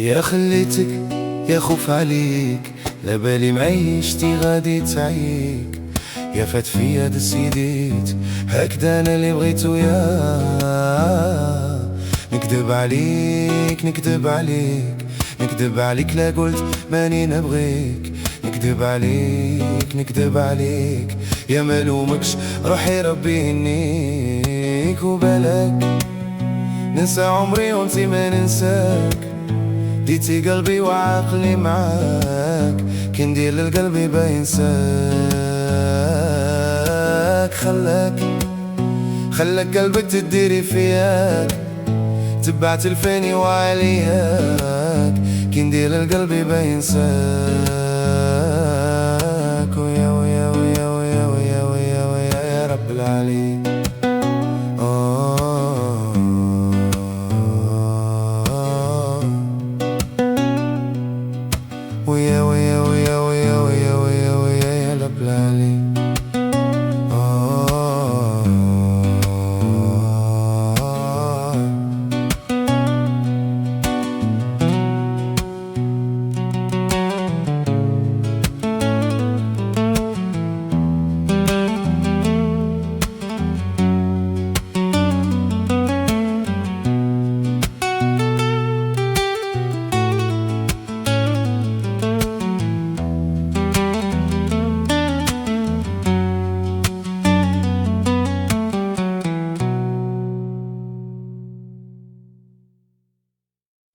يا خليتك يا خوف عليك، لبالي معيشتي غادي تعيك. يا فات فيا دسيديت هكدا انا اللي بغيتو، يا نكدب عليك نكدب عليك نكدب عليك، لا قلت ماني نبغيك. نكدب عليك نكدب عليك يا ملومكش، روحي ربي يهنيك. وبالك ننسى عمري وانتي ما ننساك، ديتي قلبي وعقلي معاك. كندير للقلب بينساك، خلاك قلبك تديري فياك، تبعت الفاني وعلياك. كندير للقلب بينساك.